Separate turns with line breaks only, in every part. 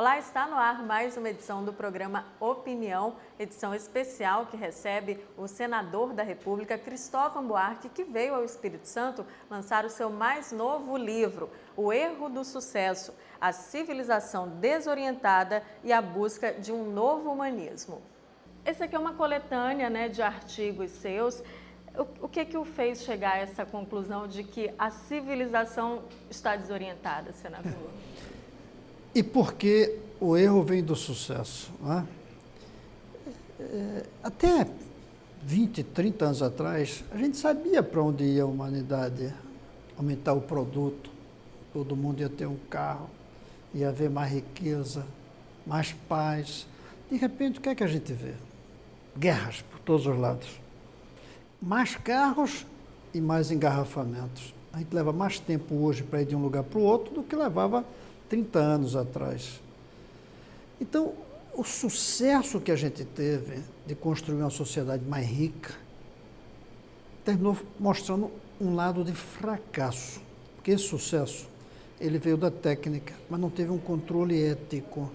Olá, está no ar mais uma edição do programa Opinião, edição especial que recebe o senador da República, Cristóvão Buarque, que veio ao Espírito Santo lançar o seu mais novo livro, O Erro do Sucesso, a civilização desorientada e a busca de um novo humanismo. Esse aqui é uma coletânea, de artigos seus. O que o fez chegar a essa conclusão de que a civilização está desorientada, senador?
E por que o erro vem do sucesso? Não é? Até 20, 30 anos atrás, a gente sabia para onde ia a humanidade, aumentar o produto, todo mundo ia ter um carro, ia haver mais riqueza, mais paz. De repente, o que é que a gente vê? Guerras por todos os lados. Mais carros e mais engarrafamentos. A gente leva mais tempo hoje para ir de um lugar para o outro do que levava 30 anos atrás. Então, o sucesso que a gente teve de construir uma sociedade mais rica terminou mostrando um lado de fracasso. Porque esse sucesso, ele veio da técnica, mas não teve um controle ético.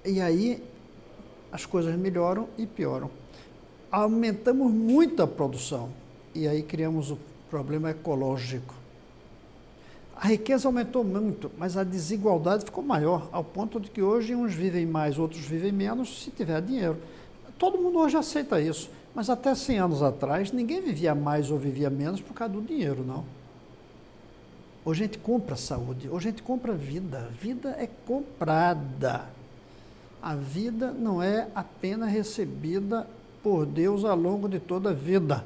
E aí, as coisas melhoram e pioram. Aumentamos muito a produção e aí criamos o problema ecológico. A riqueza aumentou muito, mas a desigualdade ficou maior, ao ponto de que hoje uns vivem mais, outros vivem menos, se tiver dinheiro. Todo mundo hoje aceita isso, mas até 100 anos atrás, ninguém vivia mais ou vivia menos por causa do dinheiro, não. Hoje a gente compra saúde, hoje a gente compra vida. A vida é comprada. A vida não é apenas recebida por Deus ao longo de toda a vida.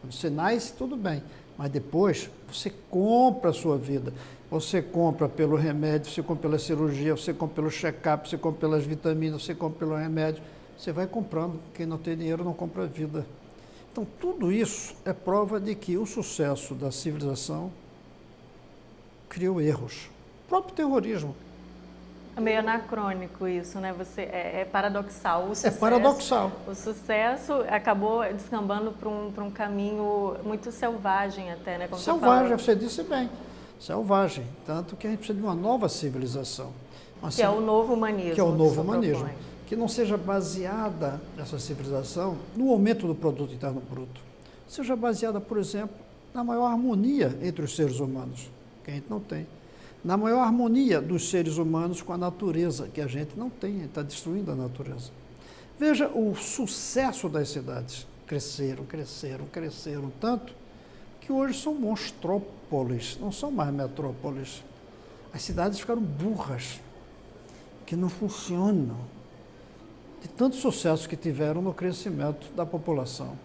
Quando você nasce, tudo bem. Mas depois, você compra a sua vida. Você compra pelo remédio, você compra pela cirurgia, você compra pelo check-up, você compra pelas vitaminas, você compra pelo remédio. Você vai comprando. Quem não tem dinheiro não compra vida. Então, tudo isso é prova de que o sucesso da civilização criou erros. O próprio terrorismo.
É meio anacrônico isso, né? É paradoxal. O sucesso,
é paradoxal.
O sucesso acabou descambando para um caminho muito selvagem até, né? Como
selvagem, você disse bem. Selvagem. Tanto que a gente precisa de uma nova civilização.
Que é o novo humanismo.
Que é o novo humanismo.
Propõe.
Que não seja baseada, essa civilização, no aumento do produto interno bruto. Seja baseada, por exemplo, na maior harmonia entre os seres humanos, que a gente não tem. Na maior harmonia dos seres humanos com a natureza, que a gente não tem, a gente está destruindo a natureza. Veja o sucesso das cidades. Cresceram, tanto que hoje são monstrópolis, não são mais metrópolis. As cidades ficaram burras, que não funcionam, de tanto sucesso que tiveram no crescimento da população.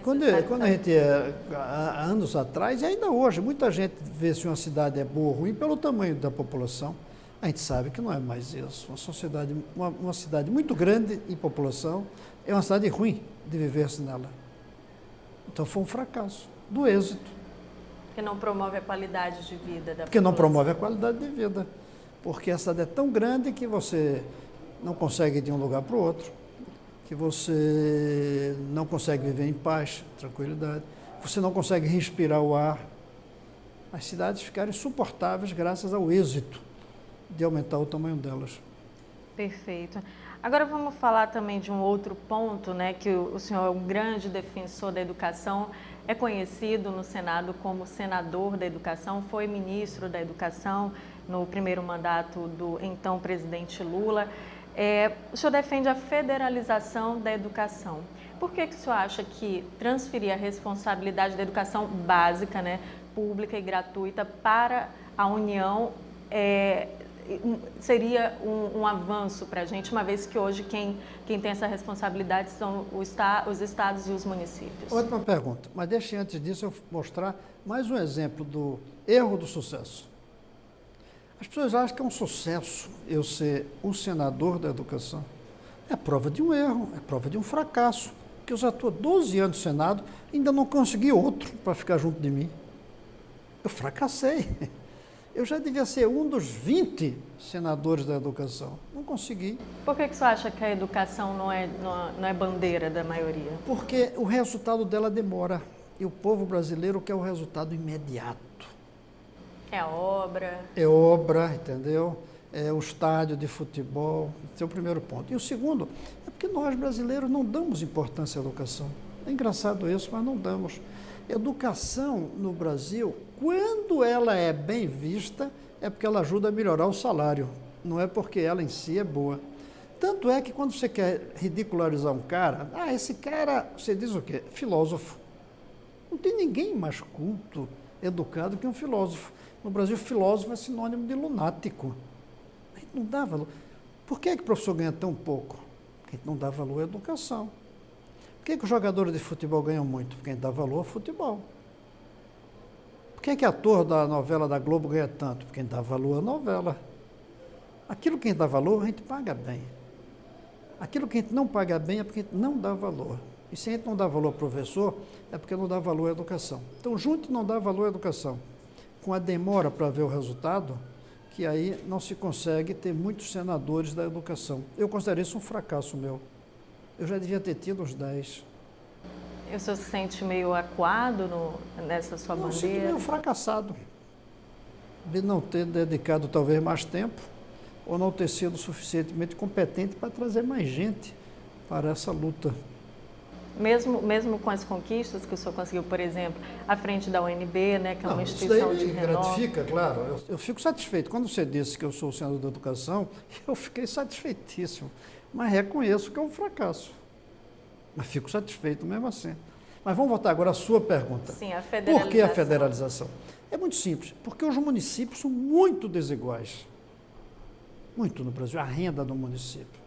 Quando a gente há anos atrás, e ainda hoje, muita gente vê se uma cidade é boa ou ruim pelo tamanho da população. A gente sabe que não é mais isso. Uma cidade muito grande em população é uma cidade ruim de viver-se nela. Então foi um fracasso do êxito.
Que não promove a qualidade de vida da população.
Porque não promove a qualidade de vida. Porque a cidade é tão grande que você não consegue ir de um lugar para o outro. Que você não consegue viver em paz, tranquilidade, você não consegue respirar o ar. As cidades ficaram insuportáveis graças ao êxito de aumentar o tamanho delas.
Perfeito. Agora vamos falar também de um outro ponto, que o senhor é um grande defensor da educação, é conhecido no Senado como senador da educação, foi ministro da educação no primeiro mandato do então presidente Lula. O senhor defende a federalização da educação. Por que o senhor acha que transferir a responsabilidade da educação básica, pública e gratuita para a União seria um avanço para a gente, uma vez que hoje quem tem essa responsabilidade são os estados e os municípios?
Ótima pergunta, mas deixe antes disso eu mostrar mais um exemplo do erro do sucesso. As pessoas acham que é um sucesso eu ser o senador da educação. É prova de um erro, é prova de um fracasso. Porque eu já estou há 12 anos no Senado e ainda não consegui outro para ficar junto de mim. Eu fracassei. Eu já devia ser um dos 20 senadores da educação. Não consegui.
Por que o senhor acha que a educação não é bandeira da maioria?
Porque o resultado dela demora. E o povo brasileiro quer o resultado imediato.
É obra.
É obra, entendeu? o estádio de futebol. Esse é o primeiro ponto. E o segundo é porque nós, brasileiros, não damos importância à educação. É engraçado isso, mas não damos. Educação no Brasil, quando ela é bem vista, é porque ela ajuda a melhorar o salário, não é porque ela em si é boa. Tanto é que quando você quer ridicularizar um cara, esse cara, você diz o quê? Filósofo. Não tem ninguém mais culto, educado que um filósofo. No Brasil, filósofo é sinônimo de lunático. A gente não dá valor. Por que o professor ganha tão pouco? Porque a gente não dá valor à educação. Por que os jogadores de futebol ganham muito? Porque a gente dá valor ao futebol. Por que ator da novela da Globo ganha tanto? Porque a gente dá valor à novela. Aquilo que a gente dá valor, a gente paga bem. Aquilo que a gente não paga bem é porque a gente não dá valor. E se a gente não dá valor ao professor, é porque não dá valor à educação. Então, junto não dá valor à educação, com a demora para ver o resultado, que aí não se consegue ter muitos senadores da educação. Eu considero isso um fracasso meu. Eu já devia ter tido uns 10.
E o senhor se sente meio acuado nessa sua bandeira?
Eu sinto meio fracassado de não ter dedicado talvez mais tempo ou não ter sido suficientemente competente para trazer mais gente para essa luta.
Mesmo com as conquistas que o senhor conseguiu, por exemplo, à frente da UNB, né, que é uma instituição de renome.
Gratifica, claro. Eu fico satisfeito. Quando você disse que eu sou o senador da educação, eu fiquei satisfeitíssimo. Mas reconheço que é um fracasso. Mas fico satisfeito mesmo assim. Mas vamos voltar agora à sua pergunta.
Sim, a federalização.
Por que a federalização? É muito simples. Porque os municípios são muito desiguais. Muito no Brasil. A renda do município.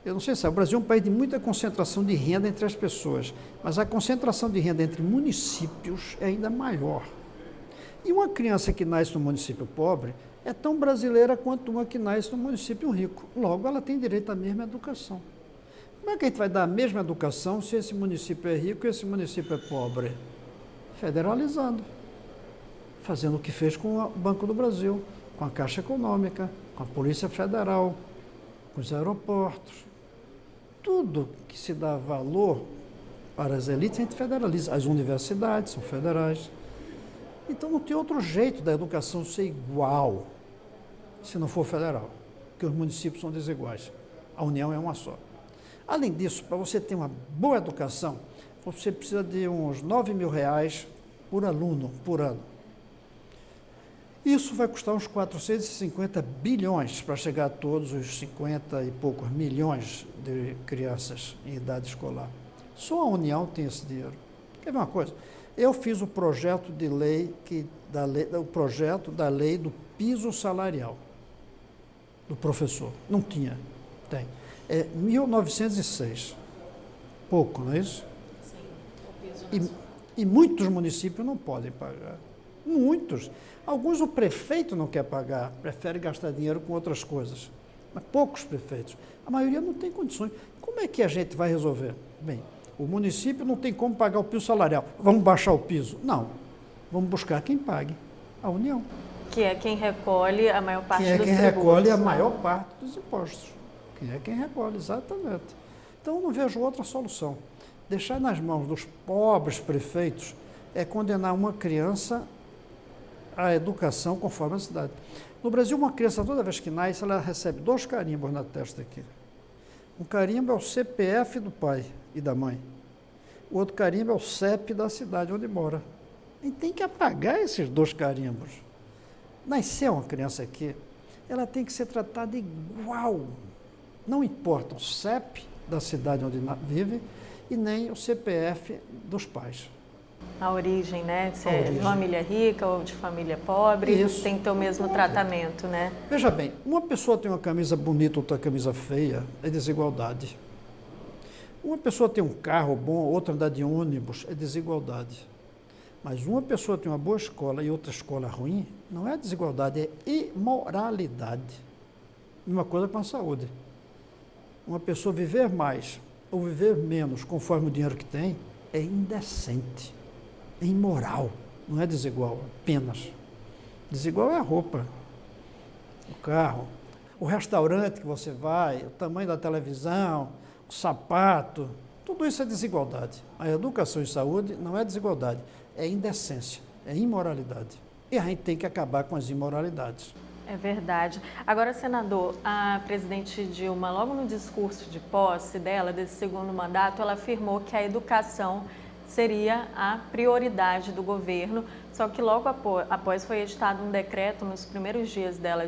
Eu não sei se o Brasil é um país de muita concentração de renda entre as pessoas, mas a concentração de renda entre municípios é ainda maior. E uma criança que nasce no município pobre é tão brasileira quanto uma que nasce no município rico. Logo, ela tem direito à mesma educação. Como é que a gente vai dar a mesma educação se esse município é rico e esse município é pobre? Federalizando. Fazendo o que fez com o Banco do Brasil, com a Caixa Econômica, com a Polícia Federal, com os aeroportos. Tudo que se dá valor para as elites, a gente federaliza. As universidades são federais. Então não tem outro jeito da educação ser igual se não for federal, porque os municípios são desiguais. A União é uma só. Além disso, para você ter uma boa educação, você precisa de uns R$9.000 por aluno, por ano. Isso vai custar uns 450 bilhões para chegar a todos os 50 e poucos milhões de crianças em idade escolar. Só a União tem esse dinheiro. Quer ver uma coisa? Eu fiz o projeto de lei, o projeto da lei do piso salarial do professor. Não tinha. Tem. É 1906. Pouco, não é isso? Sim. E muitos municípios não podem pagar. Muitos. Alguns o prefeito não quer pagar, prefere gastar dinheiro com outras coisas. Mas poucos prefeitos. A maioria não tem condições. Como é que a gente vai resolver? Bem, o município não tem como pagar o piso salarial. Vamos baixar o piso? Não. Vamos buscar quem pague. A União.
Que é quem recolhe a maior parte dos tributos.
Quem recolhe a maior parte dos impostos. Quem recolhe, exatamente. Então, eu não vejo outra solução. Deixar nas mãos dos pobres prefeitos é condenar uma criança à educação conforme a cidade. No Brasil, uma criança, toda vez que nasce, ela recebe 2 carimbos na testa aqui. Um carimbo é o CPF do pai e da mãe. O outro carimbo é o CEP da cidade onde mora. E tem que apagar esses 2 carimbos. Nasceu uma criança aqui, ela tem que ser tratada igual. Não importa o CEP da cidade onde vive e nem o CPF dos pais.
A origem, né? Se é de família rica ou de família pobre, isso. Tem que ter o mesmo tratamento, né?
Veja bem, uma pessoa tem uma camisa bonita, outra camisa feia, é desigualdade. Uma pessoa tem um carro bom, outra anda de ônibus, é desigualdade. Mas uma pessoa tem uma boa escola e outra escola ruim, não é desigualdade, é imoralidade. Mesma coisa com a saúde. Uma pessoa viver mais ou viver menos conforme o dinheiro que tem, é indecente, é imoral, não é desigual, apenas. Desigual é a roupa, o carro, o restaurante que você vai, o tamanho da televisão, o sapato, tudo isso é desigualdade. A educação e saúde não é desigualdade, é indecência, é imoralidade. E a gente tem que acabar com as imoralidades.
É verdade. Agora, senador, a presidente Dilma, logo no discurso de posse dela, desse segundo mandato, ela afirmou que a educação seria a prioridade do governo, só que logo após foi editado um decreto nos primeiros dias dela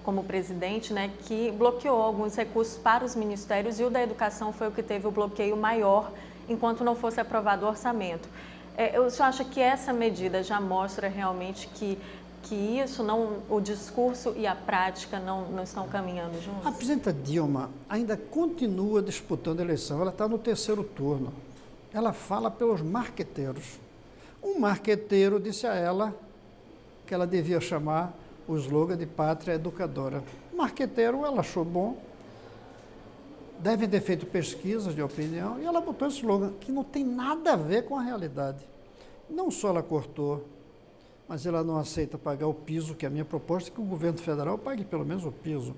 como presidente, né, que bloqueou alguns recursos para os ministérios, e o da educação foi o que teve o bloqueio maior, enquanto não fosse aprovado o orçamento. O senhor acha que essa medida já mostra realmente que isso não, o discurso e a prática não estão caminhando juntos?
A presidenta Dilma ainda continua disputando a eleição, ela está no terceiro turno. Ela fala pelos marqueteiros. Um marqueteiro disse a ela que ela devia chamar o slogan de Pátria Educadora. O marqueteiro, ela achou bom, devem ter feito pesquisas de opinião, e ela botou esse slogan, que não tem nada a ver com a realidade. Não só ela cortou, mas ela não aceita pagar o piso, que é a minha proposta é que o governo federal pague pelo menos o piso.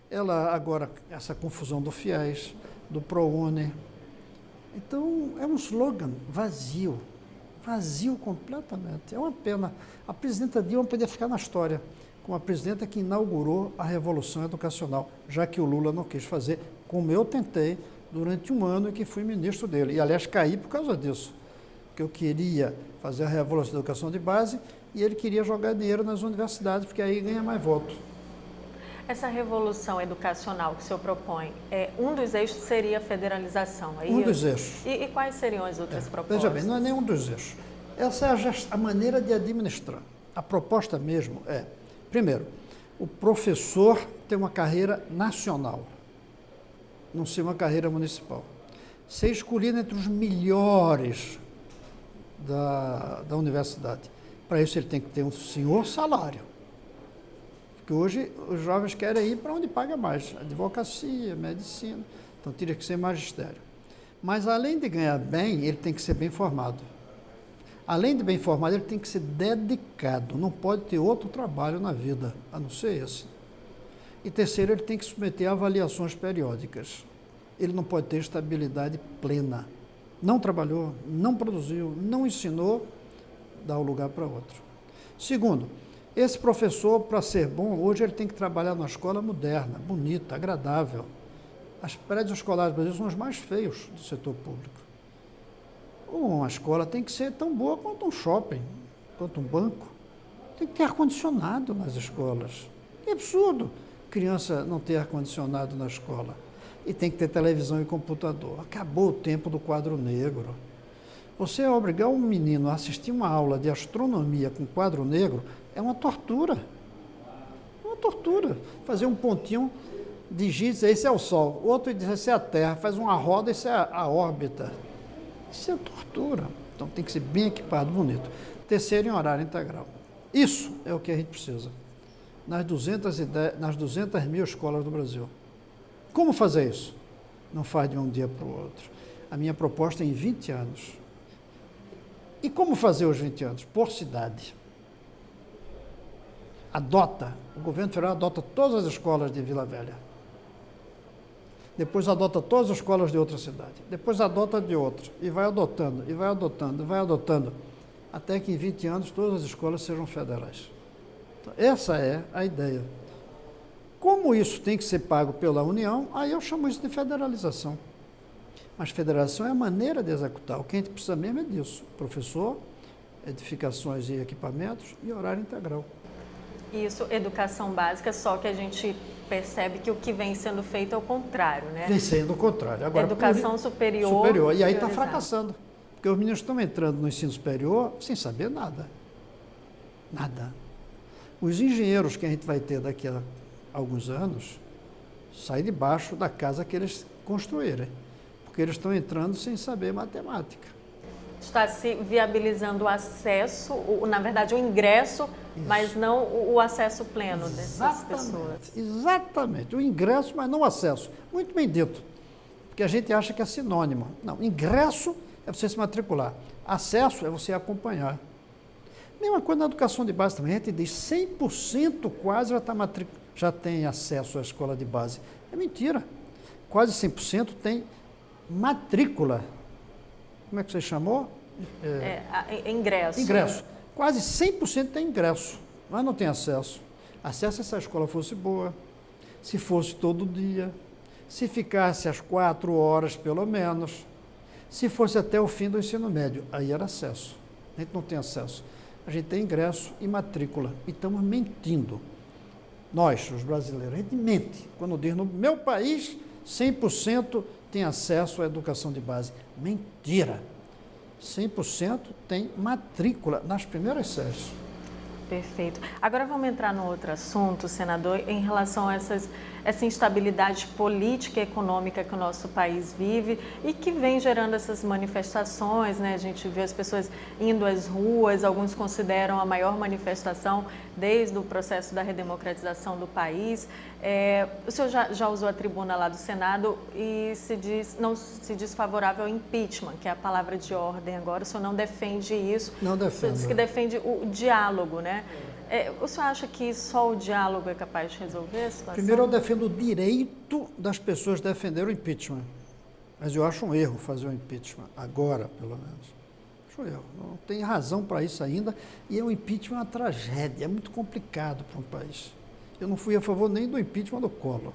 Ela agora, essa confusão do FIES, do ProUni. Então, é um slogan vazio completamente. É uma pena. A presidenta Dilma poderia ficar na história como a presidenta que inaugurou a Revolução Educacional, já que o Lula não quis fazer, como eu tentei durante um ano em que fui ministro dele. E, aliás, caí por causa disso, porque eu queria fazer a Revolução da Educação de Base e ele queria jogar dinheiro nas universidades, porque aí ganha mais voto.
Essa revolução educacional que o senhor propõe, um dos eixos seria a federalização, é isso?
Um dos eixos.
E quais seriam as outras propostas?
Veja bem, não é nenhum dos eixos. Essa é a maneira de administrar. A proposta mesmo é, primeiro, o professor ter uma carreira nacional, não ser uma carreira municipal. Ser escolhido entre os melhores da universidade. Para isso ele tem que ter um senhor salário. Porque hoje os jovens querem ir para onde paga mais, advocacia, medicina, então teria que ser magistério. Mas além de ganhar bem, ele tem que ser bem formado. Além de bem formado, ele tem que ser dedicado, não pode ter outro trabalho na vida, a não ser esse. E terceiro, ele tem que submeter a avaliações periódicas. Ele não pode ter estabilidade plena. Não trabalhou, não produziu, não ensinou, dá o lugar para outro. Segundo, esse professor, para ser bom, hoje ele tem que trabalhar numa escola moderna, bonita, agradável. As prédios escolares do Brasil são os mais feios do setor público. Uma escola tem que ser tão boa quanto um shopping, quanto um banco. Tem que ter ar-condicionado nas escolas. É absurdo criança não ter ar-condicionado na escola. E tem que ter televisão e computador. Acabou o tempo do quadro negro. Você obrigar um menino a assistir uma aula de astronomia com quadro negro é uma tortura. É uma tortura. Fazer um pontinho, digita, esse é o Sol. Outro diz, esse é a Terra. Faz uma roda, esse é a órbita. Isso é tortura. Então tem que ser bem equipado, bonito. Terceiro, em horário integral. Isso é o que a gente precisa. Nas 200 mil escolas do Brasil. Como fazer isso? Não faz de um dia para o outro. A minha proposta é em 20 anos. E como fazer os 20 anos? Por cidade. O governo federal adota todas as escolas de Vila Velha. Depois adota todas as escolas de outra cidade. Depois adota de outra. E vai adotando, e vai adotando, e vai adotando. Até que em 20 anos todas as escolas sejam federais. Então, essa é a ideia. Como isso tem que ser pago pela União, aí eu chamo isso de federalização. Mas federação é a maneira de executar. O que a gente precisa mesmo é disso. Professor, edificações e equipamentos e horário integral.
Isso, educação básica, só que a gente percebe que o que vem sendo feito é o contrário, né?
Vem sendo o contrário. Agora,
educação superior.
E aí está fracassando. Porque os meninos estão entrando no ensino superior sem saber nada. Nada. Os engenheiros que a gente vai ter daqui a alguns anos saem debaixo da casa que eles construírem. Porque eles estão entrando sem saber matemática.
Está se viabilizando o acesso, na verdade o ingresso, isso, mas não o acesso pleno dessas pessoas.
Exatamente, o ingresso, mas não o acesso. Muito bem dito, porque a gente acha que é sinônimo. Não, ingresso é você se matricular, acesso é você acompanhar. Mesma coisa na educação de base também, a gente diz 100% quase já tem acesso à escola de base. É mentira, quase 100% tem matrícula. Como é que você chamou?
Ingresso.
Ingresso. Quase 100% tem ingresso, mas não tem acesso. Se essa escola fosse boa, se fosse todo dia, se ficasse às 4 horas pelo menos, se fosse até o fim do ensino médio, aí era acesso. A gente não tem acesso. A gente tem ingresso e matrícula. E estamos mentindo. Nós, os brasileiros, a gente mente quando diz no meu país 100% tem acesso à educação de base. Mentira! 100% tem matrícula nas primeiras séries.
Perfeito. Agora vamos entrar no outro assunto, senador, em relação a essa instabilidade política e econômica que o nosso país vive e que vem gerando essas manifestações, né? A gente vê as pessoas indo às ruas, alguns consideram a maior manifestação desde o processo da redemocratização do país. O senhor já usou a tribuna lá do Senado e não se diz favorável ao impeachment, que é a palavra de ordem agora. O senhor não defende isso.
Não defendo.
O senhor diz que defende o diálogo, né? O senhor acha que só o diálogo é capaz de resolver a situação?
Primeiro, eu defendo o direito das pessoas defender o impeachment. Mas eu acho um erro fazer o impeachment, agora, pelo menos. Acho um erro. Não tem razão para isso ainda. E o impeachment é uma tragédia, é muito complicado para um país. Eu não fui a favor nem do impeachment do Collor,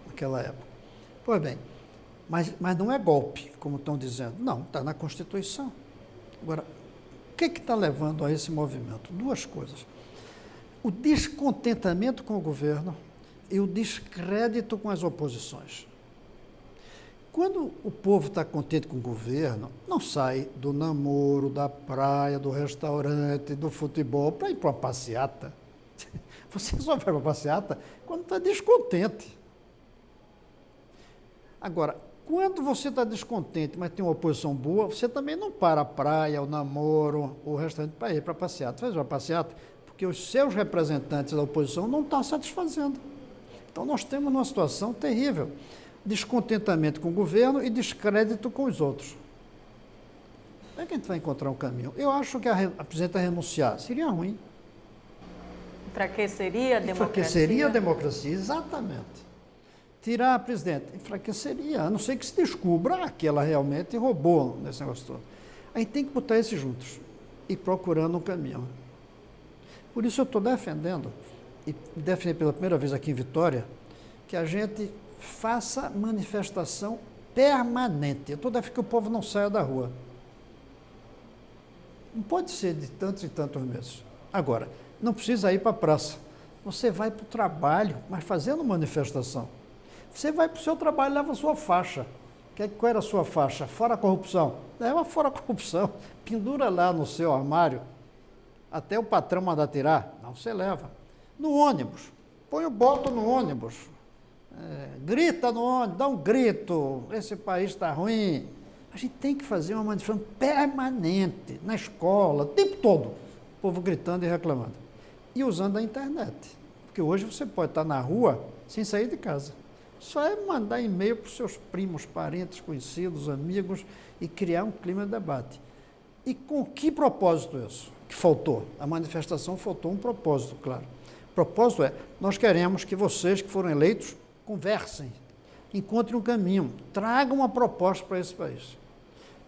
naquela época. Pois bem, mas não é golpe, como estão dizendo. Não, está na Constituição. Agora, o que está levando a esse movimento? Duas coisas. O descontentamento com o governo e o descrédito com as oposições. Quando o povo está contente com o governo, não sai do namoro, da praia, do restaurante, do futebol para ir para uma passeata. Você só vai para uma passeata quando está descontente. Agora, quando você está descontente, mas tem uma oposição boa, você também não para a praia, o namoro, o restaurante para ir para a passeata. Faz uma passeata porque os seus representantes da oposição não estão satisfazendo. Então, nós temos uma situação terrível. Descontentamento com o governo e descrédito com os outros. Como é que a gente vai encontrar um caminho? Eu acho que a presidenta renunciar seria ruim.
Enfraqueceria a democracia?
Enfraqueceria a democracia, exatamente. Tirar a presidenta, enfraqueceria, a não ser que se descubra que ela realmente roubou nesse negócio todo. A gente tem que botar esses juntos e procurando um caminho. Por isso eu estou defendendo, e defendi pela primeira vez aqui em Vitória, que a gente faça manifestação permanente. Eu estou defendendo que o povo não saia da rua. Não pode ser de tantos e tantos meses. Agora, não precisa ir para a praça. Você vai para o trabalho, mas fazendo manifestação. Você vai para o seu trabalho e leva a sua faixa. Qual era a sua faixa? Fora a corrupção. Leva fora a corrupção. Pendura lá no seu armário. Até o patrão mandar tirar. Não, você leva. No ônibus. Põe o boto no ônibus. Grita no ônibus, dá um grito. Esse país está ruim. A gente tem que fazer uma manifestação permanente, na escola, o tempo todo. O povo gritando e reclamando. E usando a internet. Porque hoje você pode estar na rua sem sair de casa. Só é mandar e-mail para os seus primos, parentes, conhecidos, amigos e criar um clima de debate. E com que propósito isso? Que faltou? A manifestação faltou um propósito, claro. O propósito é, nós queremos que vocês que foram eleitos conversem, encontrem um caminho, tragam uma proposta para esse país.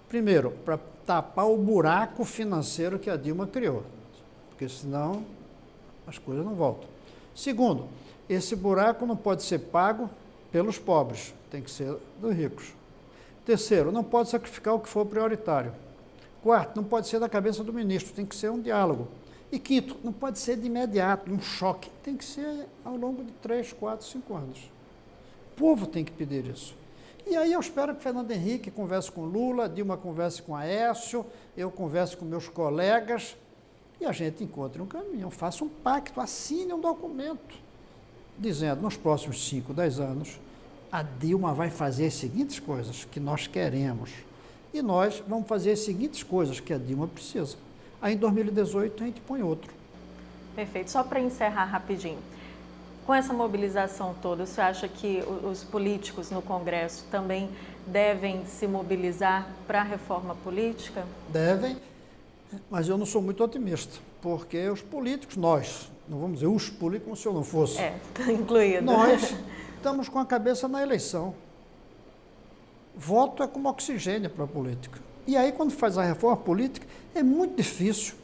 Primeiro, para tapar o buraco financeiro que a Dilma criou, porque senão as coisas não voltam. Segundo, esse buraco não pode ser pago pelos pobres, tem que ser dos ricos. Terceiro, não pode sacrificar o que for prioritário. Quarto, não pode ser da cabeça do ministro, tem que ser um diálogo. E quinto, não pode ser de imediato, um choque, tem que ser ao longo de 3, 4, 5 anos. O povo tem que pedir isso. E aí eu espero que Fernando Henrique converse com Lula, Dilma converse com Aécio, eu converse com meus colegas e a gente encontre um caminho, faça um pacto, assine um documento dizendo, nos próximos 5, 10 anos, a Dilma vai fazer as seguintes coisas que nós queremos e nós vamos fazer as seguintes coisas que a Dilma precisa. Aí em 2018 a gente põe outro.
Perfeito. Só para encerrar rapidinho. Com essa mobilização toda, você acha que os políticos no Congresso também devem se mobilizar para a reforma política?
Devem, mas eu não sou muito otimista, porque os políticos, nós, não vamos dizer os políticos como se eu não fosse.
Está incluído.
Nós estamos com a cabeça na eleição. Voto é como oxigênio para a política. E aí, quando faz a reforma política, é muito difícil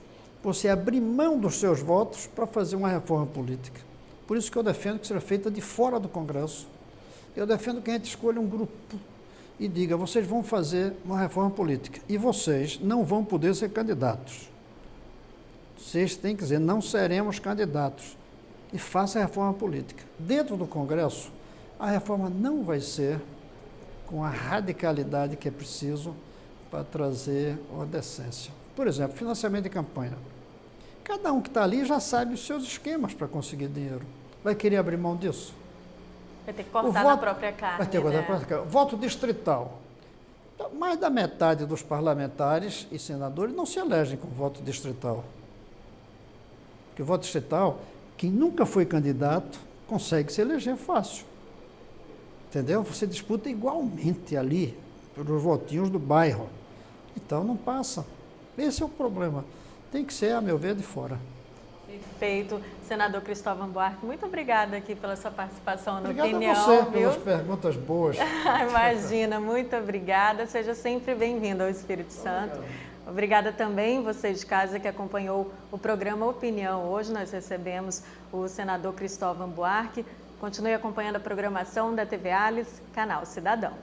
você abrir mão dos seus votos para fazer uma reforma política. Por isso que eu defendo que seja feita de fora do Congresso. Eu defendo que a gente escolha um grupo e diga, vocês vão fazer uma reforma política e vocês não vão poder ser candidatos. Vocês têm que dizer, não seremos candidatos. E faça a reforma política. Dentro do Congresso, a reforma não vai ser com a radicalidade que é preciso para trazer uma decência. Por exemplo, financiamento de campanha. Cada um que está ali já sabe os seus esquemas para conseguir dinheiro. Vai querer abrir mão disso?
Vai ter que cortar na própria carne.
Vai ter que cortar na própria carne. Voto distrital. Então, mais da metade dos parlamentares e senadores não se elegem com voto distrital. Porque o voto distrital, quem nunca foi candidato, consegue se eleger fácil. Entendeu? Você disputa igualmente ali, pelos votinhos do bairro. Então, não passa. Esse é o problema. Tem que ser, a meu ver, de fora.
Perfeito. Senador Cristóvão Buarque, muito obrigada aqui pela sua participação no Opinião.
Obrigado a você pelas perguntas boas.
Imagina, muito obrigada. Seja sempre bem-vindo ao Espírito Santo. Obrigada também você de casa que acompanhou o programa Opinião. Hoje nós recebemos o senador Cristóvão Buarque. Continue acompanhando a programação da TV Alice, Canal Cidadão.